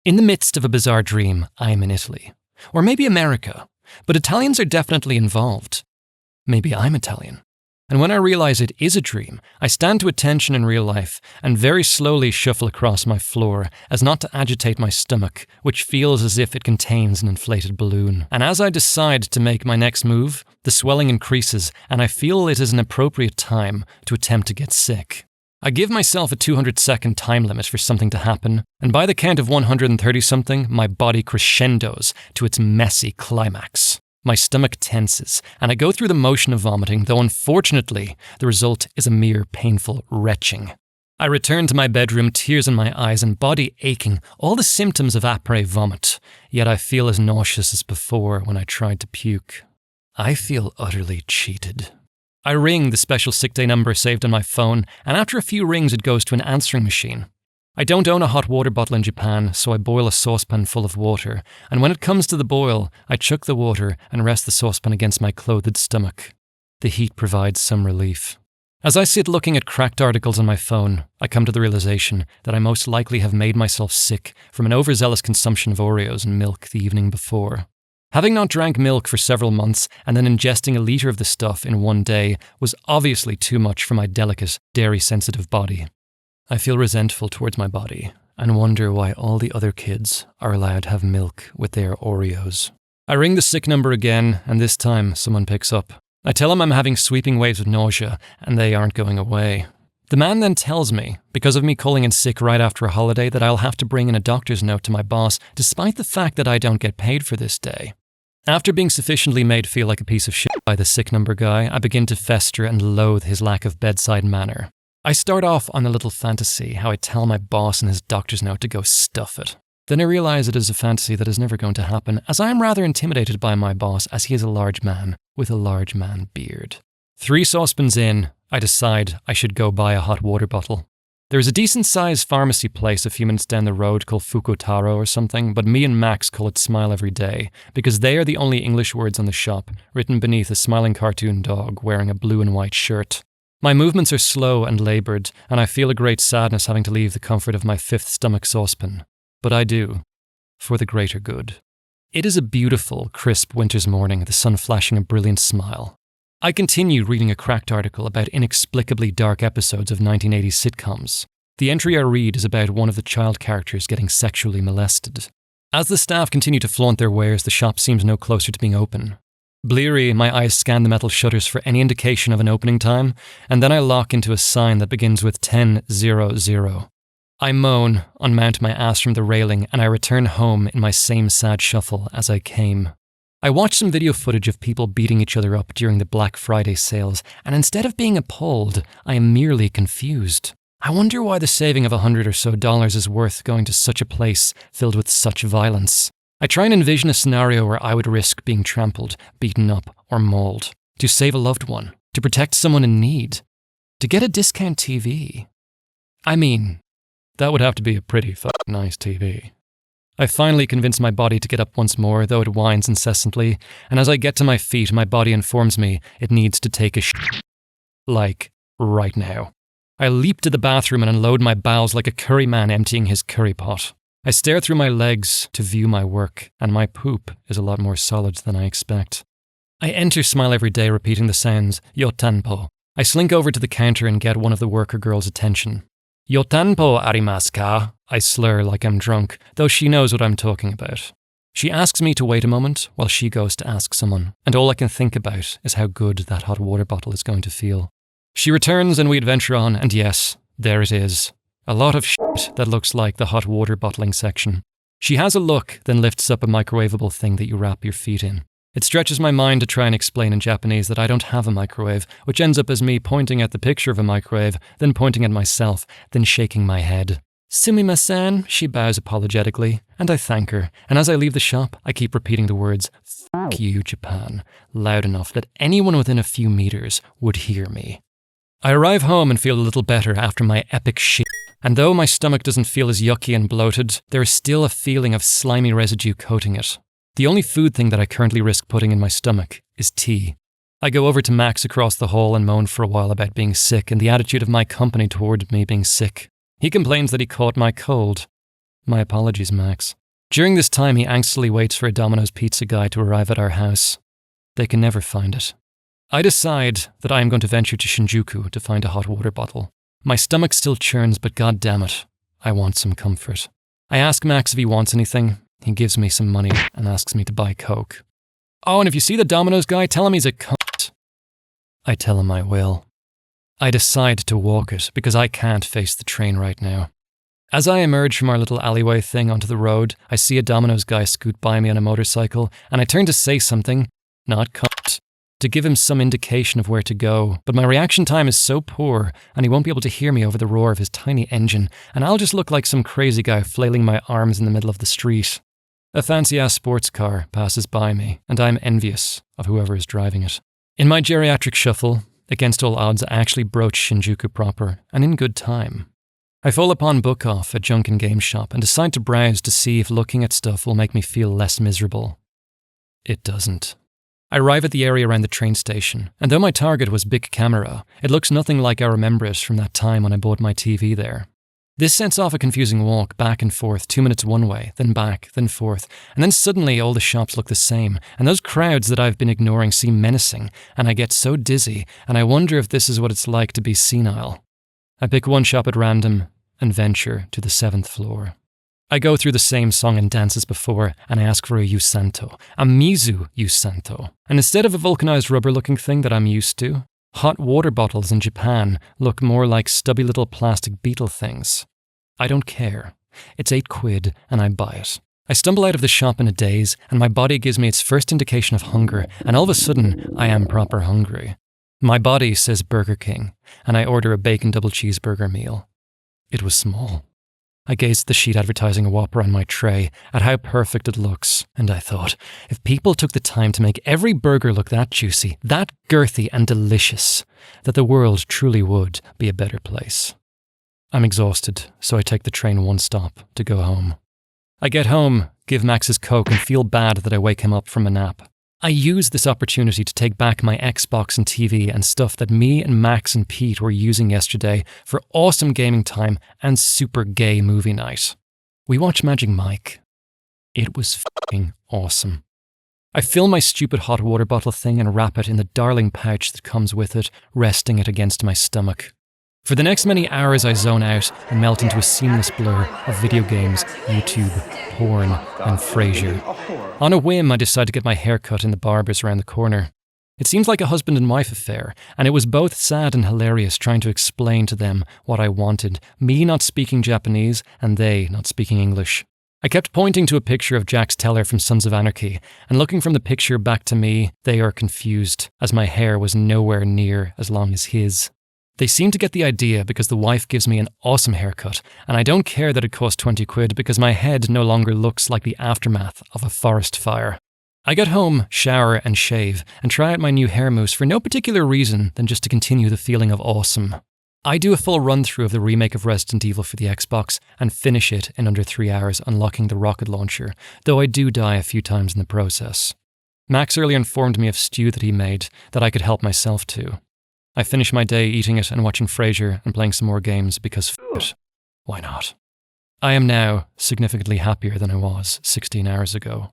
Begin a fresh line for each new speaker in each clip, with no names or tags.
In the midst of a bizarre dream, I am in Italy. Or maybe America. But Italians are definitely involved. Maybe I'm Italian. And when I realize it is a dream, I stand to attention in real life and very slowly shuffle across my floor as not to agitate my stomach, which feels as if it contains an inflated balloon. And as I decide to make my next move, the swelling increases and I feel it is an appropriate time to attempt to get sick. I give myself a 200-second time limit for something to happen, and by the count of 130-something, my body crescendos to its messy climax. My stomach tenses, and I go through the motion of vomiting, though unfortunately, the result is a mere painful retching. I return to my bedroom, tears in my eyes and body aching, all the symptoms of après vomit, yet I feel as nauseous as before when I tried to puke. I feel utterly cheated. I ring the special sick day number saved on my phone, and after a few rings it goes to an answering machine. I don't own a hot water bottle in Japan, so I boil a saucepan full of water, and when it comes to the boil, I chuck the water and rest the saucepan against my clothed stomach. The heat provides some relief. As I sit looking at cracked articles on my phone, I come to the realization that I most likely have made myself sick from an overzealous consumption of Oreos and milk the evening before. Having not drank milk for several months and then ingesting a litre of the stuff in one day was obviously too much for my delicate, dairy-sensitive body. I feel resentful towards my body and wonder why all the other kids are allowed to have milk with their Oreos. I ring the sick number again, and this time someone picks up. I tell them I'm having sweeping waves of nausea and they aren't going away. The man then tells me, because of me calling in sick right after a holiday, that I'll have to bring in a doctor's note to my boss despite the fact that I don't get paid for this day. After being sufficiently made feel like a piece of shit by the sick number guy, I begin to fester and loathe his lack of bedside manner. I start off on a little fantasy how I tell my boss in his doctor's note to go stuff it. Then I realize it is a fantasy that is never going to happen, as I am rather intimidated by my boss as he is a large man with a large man beard. 3 saucepans in, I decide I should go buy a hot water bottle. There is a decent-sized pharmacy place a few minutes down the road called Fukotaro or something, but me and Max call it Smile Every Day, because they are the only English words on the shop, written beneath a smiling cartoon dog wearing a blue and white shirt. My movements are slow and laboured, and I feel a great sadness having to leave the comfort of my 5th stomach saucepan. But I do, for the greater good. It is a beautiful, crisp winter's morning, the sun flashing a brilliant smile. I continue reading a cracked article about inexplicably dark episodes of 1980s sitcoms. The entry I read is about one of the child characters getting sexually molested. As the staff continue to flaunt their wares, the shop seems no closer to being open. Bleary, my eyes scan the metal shutters for any indication of an opening time, and then I lock into a sign that begins with 10:00. I moan, unmount my ass from the railing, and I return home in my same sad shuffle as I came. I watch some video footage of people beating each other up during the Black Friday sales, and instead of being appalled, I am merely confused. I wonder why the saving of $100 or so is worth going to such a place filled with such violence. I try and envision a scenario where I would risk being trampled, beaten up, or mauled, to save a loved one, to protect someone in need, to get a discount TV. I mean, that would have to be a pretty nice TV. I finally convince my body to get up once more, though it whines incessantly, and as I get to my feet, my body informs me it needs to take a like, right now. I leap to the bathroom and unload my bowels like a curry man emptying his curry pot. I stare through my legs to view my work, and my poop is a lot more solid than I expect. I enter Smile Every Day repeating the sounds, Yotanpo. I slink over to the counter and get one of the worker girls' attention. Yotanpo arimasu ka? I slur like I'm drunk, though she knows what I'm talking about. She asks me to wait a moment while she goes to ask someone, and all I can think about is how good that hot water bottle is going to feel. She returns and we adventure on, and yes, there it is. A lot of shit that looks like the hot water bottling section. She has a look, then lifts up a microwavable thing that you wrap your feet in. It stretches my mind to try and explain in Japanese that I don't have a microwave, which ends up as me pointing at the picture of a microwave, then pointing at myself, then shaking my head. Sumimasen, she bows apologetically, and I thank her, and as I leave the shop, I keep repeating the words, "Fuck you, Japan," loud enough that anyone within a few meters would hear me. I arrive home and feel a little better after my epic shit, and though my stomach doesn't feel as yucky and bloated, there is still a feeling of slimy residue coating it. The only food thing that I currently risk putting in my stomach is tea. I go over to Max across the hall and moan for a while about being sick and the attitude of my company toward me being sick. He complains that he caught my cold. My apologies, Max. During this time, he angstily waits for a Domino's pizza guy to arrive at our house. They can never find it. I decide that I am going to venture to Shinjuku to find a hot water bottle. My stomach still churns, but god damn it, I want some comfort. I ask Max if he wants anything. He gives me some money and asks me to buy Coke. Oh, and if you see the Domino's guy, tell him he's a cunt. I tell him I will. I decide to walk it because I can't face the train right now. As I emerge from our little alleyway thing onto the road, I see a Domino's guy scoot by me on a motorcycle, and I turn to say something, not cunt, to give him some indication of where to go, but my reaction time is so poor, and he won't be able to hear me over the roar of his tiny engine, and I'll just look like some crazy guy flailing my arms in the middle of the street. A fancy-ass sports car passes by me, and I'm envious of whoever is driving it. In my geriatric shuffle, against all odds, I actually broach Shinjuku proper, and in good time. I fall upon Book Off, a junk and game shop, and decide to browse to see if looking at stuff will make me feel less miserable. It doesn't. I arrive at the area around the train station, and though my target was Bic Camera, it looks nothing like I remember it from that time when I bought my TV there. This sets off a confusing walk back and forth, 2 minutes one way, then back, then forth, and then suddenly all the shops look the same, and those crowds that I've been ignoring seem menacing, and I get so dizzy, and I wonder if this is what it's like to be senile. I pick one shop at random and venture to the 7th floor. I go through the same song and dance as before, and I ask for a Yusanto, a Mizu Yusanto, and instead of a vulcanized rubber-looking thing that I'm used to, hot water bottles in Japan look more like stubby little plastic beetle things. I don't care. It's £8 and I buy it. I stumble out of the shop in a daze and my body gives me its first indication of hunger, and all of a sudden I am proper hungry. My body says Burger King and I order a bacon double cheeseburger meal. It was small. I gazed at the sheet advertising a Whopper on my tray, at how perfect it looks, and I thought, if people took the time to make every burger look that juicy, that girthy and delicious, that the world truly would be a better place. I'm exhausted, so I take the train one stop to go home. I get home, give Max his Coke, and feel bad that I wake him up from a nap. I use this opportunity to take back my Xbox and TV and stuff that me and Max and Pete were using yesterday for awesome gaming time and super gay movie night. We watched Magic Mike. It was fucking awesome. I fill my stupid hot water bottle thing and wrap it in the darling pouch that comes with it, resting it against my stomach. For the next many hours I zone out and melt into a seamless blur of video games, YouTube, porn, and Frasier. On a whim, I decide to get my hair cut in the barber's around the corner. It seems like a husband and wife affair, and it was both sad and hilarious trying to explain to them what I wanted, me not speaking Japanese and they not speaking English. I kept pointing to a picture of Jax Teller from Sons of Anarchy, and looking from the picture back to me, they are confused, as my hair was nowhere near as long as his. They seem to get the idea because the wife gives me an awesome haircut, and I don't care that it cost £20 because my head no longer looks like the aftermath of a forest fire. I get home, shower and shave, and try out my new hair mousse for no particular reason than just to continue the feeling of awesome. I do a full run-through of the remake of Resident Evil for the Xbox and finish it in under 3 hours, unlocking the rocket launcher, though I do die a few times in the process. Max earlier informed me of stew that he made that I could help myself to. I finish my day eating it and watching Frasier and playing some more games because f*** it, why not? I am now significantly happier than I was 16 hours ago.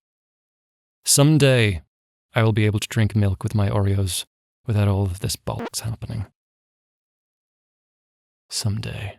Someday, I will be able to drink milk with my Oreos without all of this bollocks happening. Someday.